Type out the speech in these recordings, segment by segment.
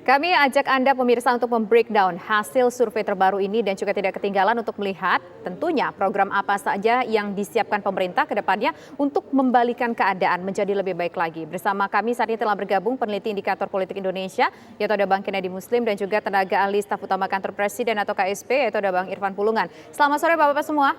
Kami ajak Anda pemirsa untuk membreakdown hasil survei terbaru ini dan juga tidak ketinggalan untuk melihat tentunya program apa saja yang disiapkan pemerintah ke depannya untuk membalikan keadaan menjadi lebih baik lagi. Bersama kami saat ini telah bergabung peneliti indikator politik Indonesia, yaitu ada Bang Kennedy Muslim dan juga tenaga ahli staf utama kantor presiden atau KSP, yaitu ada Bang Irfan Pulungan. Selamat sore Bapak-Bapak semua.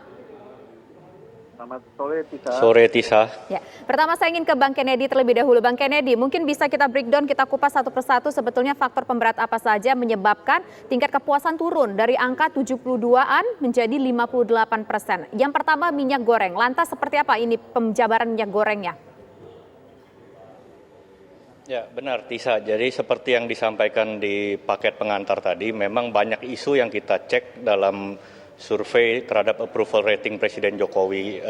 Selamat sore, Tisa. Sore, Tisa. Ya, pertama saya ingin ke Bang Kennedy terlebih dahulu. Bang Kennedy, mungkin bisa kita breakdown, kita kupas satu persatu sebetulnya faktor pemberat apa saja menyebabkan tingkat kepuasan turun dari angka 72-an menjadi 58%. Yang pertama minyak goreng. Lantas seperti apa ini penjabaran minyak gorengnya? Ya, benar, Tisa. Jadi seperti yang disampaikan di paket pengantar tadi, memang banyak isu yang kita cek dalam survei terhadap approval rating Presiden Jokowi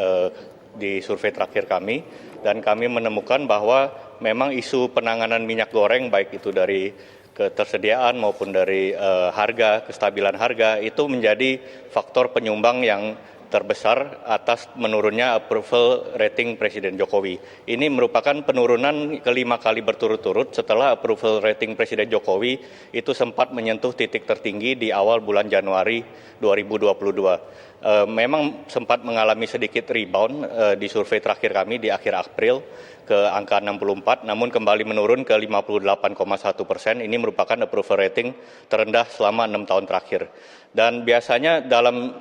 di survei terakhir kami, dan kami menemukan bahwa memang isu penanganan minyak goreng baik itu dari ketersediaan maupun dari harga, kestabilan harga itu menjadi faktor penyumbang yang terbesar atas menurunnya approval rating Presiden Jokowi. Ini merupakan penurunan kelima kali berturut-turut setelah approval rating Presiden Jokowi itu sempat menyentuh titik tertinggi di awal bulan Januari 2022. Memang sempat mengalami sedikit rebound di survei terakhir kami di akhir April ke angka 64, namun kembali menurun ke 58,1%. Ini merupakan approval rating terendah selama 6 tahun terakhir. Dan biasanya dalam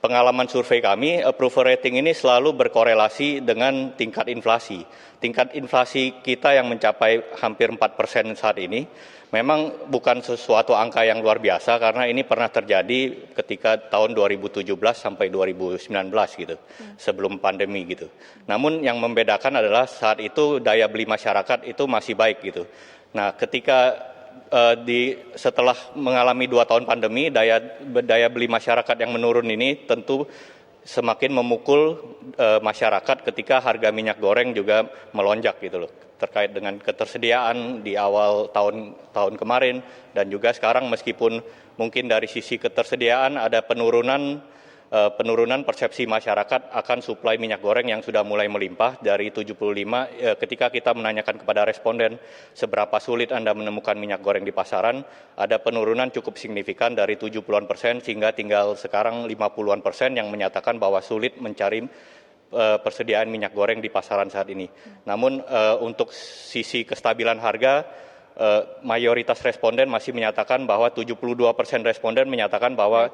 pengalaman survei kami, approval rating ini selalu berkorelasi dengan tingkat inflasi. Tingkat inflasi kita yang mencapai hampir 4% saat ini memang bukan sesuatu angka yang luar biasa karena ini pernah terjadi ketika tahun 2017 sampai 2019 gitu, sebelum pandemi gitu. Namun yang membedakan adalah saat itu daya beli masyarakat itu masih baik gitu. Nah, ketika setelah mengalami 2 tahun pandemi, daya beli masyarakat yang menurun ini tentu semakin memukul masyarakat ketika harga minyak goreng juga melonjak gitu loh, terkait dengan ketersediaan di awal tahun kemarin dan juga sekarang meskipun mungkin dari sisi ketersediaan ada penurunan persepsi masyarakat akan suplai minyak goreng yang sudah mulai melimpah dari 75 ketika kita menanyakan kepada responden seberapa sulit Anda menemukan minyak goreng di pasaran, ada penurunan cukup signifikan dari 70% sehingga tinggal sekarang 50% yang menyatakan bahwa sulit mencari persediaan minyak goreng di pasaran saat ini. Namun untuk sisi kestabilan harga, mayoritas responden masih menyatakan bahwa 72% responden menyatakan bahwa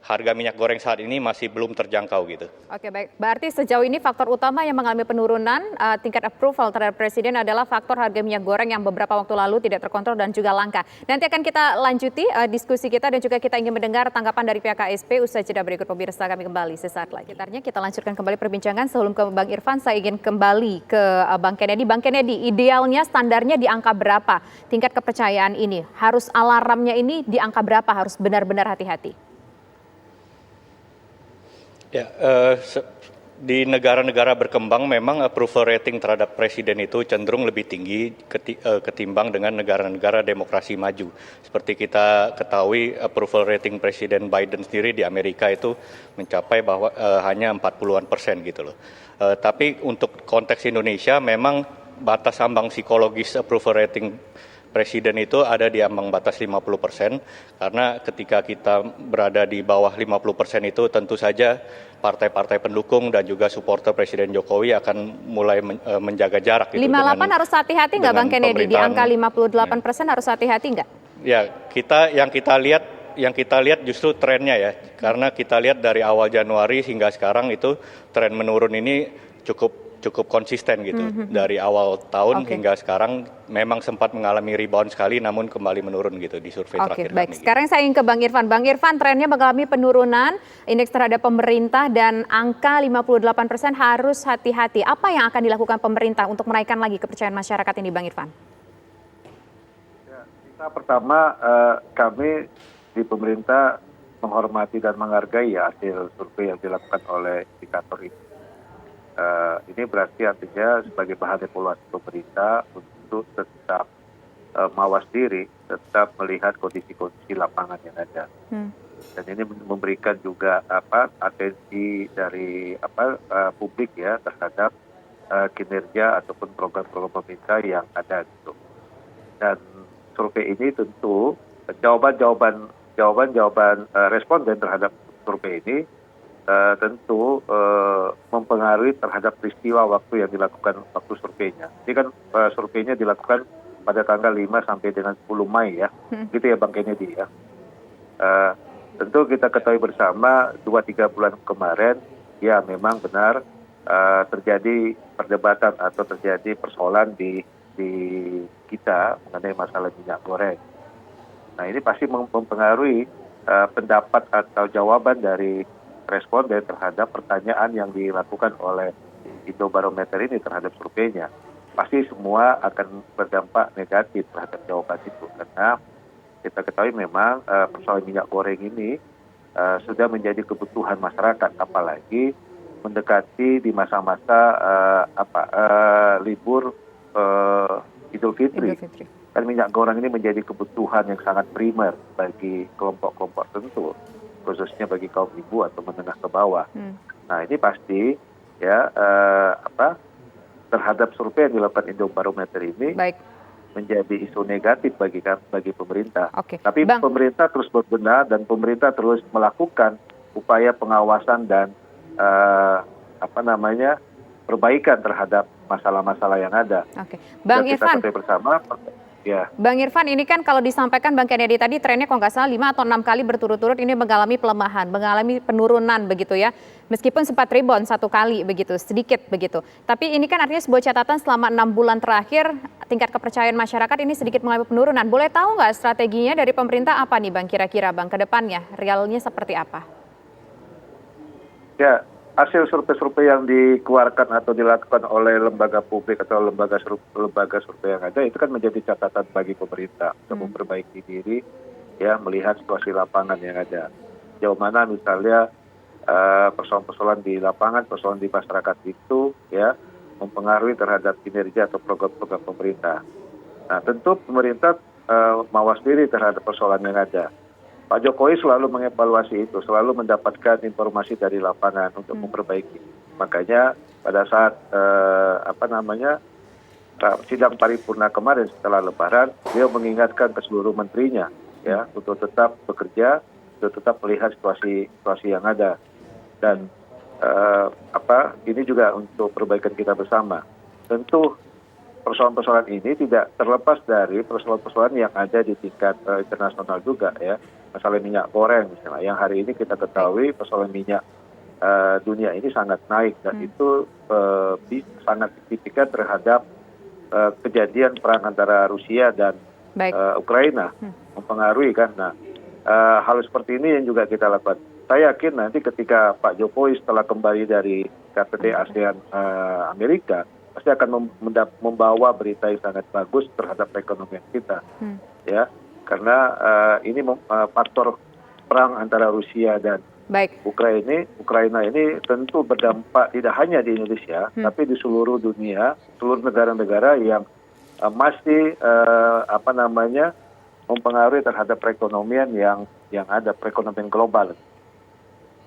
harga minyak goreng saat ini masih belum terjangkau gitu. Oke, baik. Berarti sejauh ini faktor utama yang mengalami penurunan tingkat approval terhadap Presiden adalah faktor harga minyak goreng yang beberapa waktu lalu tidak terkontrol dan juga langka. Nanti akan kita lanjuti diskusi kita dan juga kita ingin mendengar tanggapan dari pihak KSP usai jeda berikut. Pemirsa, kami kembali sesaat lagi. Sekitarnya kita lanjutkan kembali perbincangan. Sebelum ke Bang Irfan, saya ingin kembali ke Bang Kennedy. Bang Kennedy, idealnya standarnya di angka berapa? Tingkat kepercayaan ini harus alarmnya ini di angka berapa? Harus benar-benar hati-hati. Ya, di negara-negara berkembang memang approval rating terhadap presiden itu cenderung lebih tinggi ketimbang dengan negara-negara demokrasi maju. Seperti kita ketahui, approval rating Presiden Biden sendiri di Amerika itu mencapai bahwa hanya 40-an% gitu loh. Tapi untuk konteks Indonesia memang batas ambang psikologis approval rating Presiden itu ada di ambang batas 50%, karena ketika kita berada di bawah 50% itu tentu saja partai-partai pendukung dan juga supporter Presiden Jokowi akan mulai menjaga jarak. 58 harus hati-hati nggak Bang Kennedy? Di angka 58% harus hati-hati nggak? Ya, yang kita lihat justru trennya ya, karena kita lihat dari awal Januari hingga sekarang itu tren menurun ini cukup konsisten gitu. Dari awal tahun hingga sekarang memang sempat mengalami rebound sekali namun kembali menurun gitu di survei terakhir baik. kami. Sekarang saya ingin ke Bang Irfan. Bang Irfan, trennya mengalami penurunan indeks terhadap pemerintah dan angka 58% harus hati-hati. Apa yang akan dilakukan pemerintah untuk menaikkan lagi kepercayaan masyarakat ini, Bang Irfan? Ya, kita pertama kami di pemerintah menghormati dan menghargai hasil survei yang dilakukan oleh indikator ini. Ini berarti artinya sebagai bahan evaluasi pemerintah untuk tetap mawas diri, tetap melihat kondisi-kondisi lapangan yang ada. Dan ini memberikan juga atensi dari publik ya terhadap kinerja ataupun program-program pemerintah yang ada gitu. Dan survei ini tentu jawaban responden terhadap survei ini tentu mempengaruhi terhadap peristiwa waktu yang dilakukan waktu surveinya. Ini kan surveinya dilakukan pada tanggal 5 sampai dengan 10 Mei ya. Gitu ya Bang Kennedy ya. Tentu kita ketahui bersama 2-3 bulan kemarin ya memang benar terjadi perdebatan atau terjadi persoalan di kita mengenai masalah minyak goreng. Nah ini pasti mempengaruhi pendapat atau jawaban dari responden terhadap pertanyaan yang dilakukan oleh Indobarometer ini terhadap surveinya. Pasti semua akan berdampak negatif terhadap jawaban itu karena kita ketahui memang persoalan minyak goreng ini sudah menjadi kebutuhan masyarakat, apalagi mendekati di masa-masa libur Idul Fitri. Dan minyak goreng ini menjadi kebutuhan yang sangat primer bagi kelompok-kelompok tertentu, khususnya bagi kaum ibu atau menengah ke bawah. Nah ini pasti ya terhadap survei yang dilakukan Indobarometer ini menjadi isu negatif bagi pemerintah. Tapi pemerintah terus berbenah dan pemerintah terus melakukan upaya pengawasan dan perbaikan terhadap masalah-masalah yang ada. Bang Irfan. Kita bersama. Ya. Bang Irfan, ini kan kalau disampaikan Bang Kennedy tadi trennya kalau nggak salah 5 atau 6 kali berturut-turut ini mengalami pelemahan, mengalami penurunan begitu ya. Meskipun sempat rebound 1 kali begitu, sedikit begitu. Tapi ini kan artinya sebuah catatan selama 6 bulan terakhir tingkat kepercayaan masyarakat ini sedikit mengalami penurunan. Boleh tahu nggak strateginya dari pemerintah apa nih Bang kira-kira Bang ke depannya? Realnya seperti apa? Ya, hasil survei-survei yang dikeluarkan atau dilakukan oleh lembaga publik atau lembaga survei yang ada itu kan menjadi catatan bagi pemerintah untuk memperbaiki diri ya melihat situasi lapangan yang ada. Jauh mana misalnya persoalan-persoalan di lapangan, persoalan di masyarakat itu ya mempengaruhi terhadap kinerja atau program-program pemerintah. Nah, tentu pemerintah mawas diri terhadap persoalan yang ada. Pak Jokowi selalu mengevaluasi itu, selalu mendapatkan informasi dari lapangan untuk memperbaiki. Makanya pada saat sidang paripurna kemarin setelah Lebaran, beliau mengingatkan ke seluruh menterinya ya untuk tetap bekerja, untuk tetap melihat situasi yang ada dan ini juga untuk perbaikan kita bersama. Tentu persoalan-persoalan ini tidak terlepas dari persoalan-persoalan yang ada di tingkat internasional juga ya. Masalah minyak goreng misalnya, yang hari ini kita ketahui persoalan minyak dunia ini sangat naik dan itu sangat signifikan terhadap kejadian perang antara Rusia dan Ukraina mempengaruhi kan. Nah, hal seperti ini yang juga kita lakukan. Saya yakin nanti ketika Pak Jokowi setelah kembali dari KTT ASEAN Amerika pasti akan membawa berita yang sangat bagus terhadap perekonomian kita, ya, karena ini faktor perang antara Rusia dan Ukraina ini tentu berdampak tidak hanya di Indonesia, tapi di seluruh dunia, seluruh negara-negara yang masih mempengaruhi terhadap perekonomian yang ada, perekonomian global.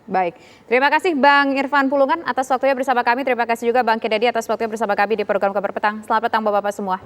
Baik, terima kasih Bang Irfan Pulungan atas waktunya bersama kami. Terima kasih juga Bang Kennedy atas waktunya bersama kami di program Kabar Petang. Selamat petang Bapak-Bapak semua.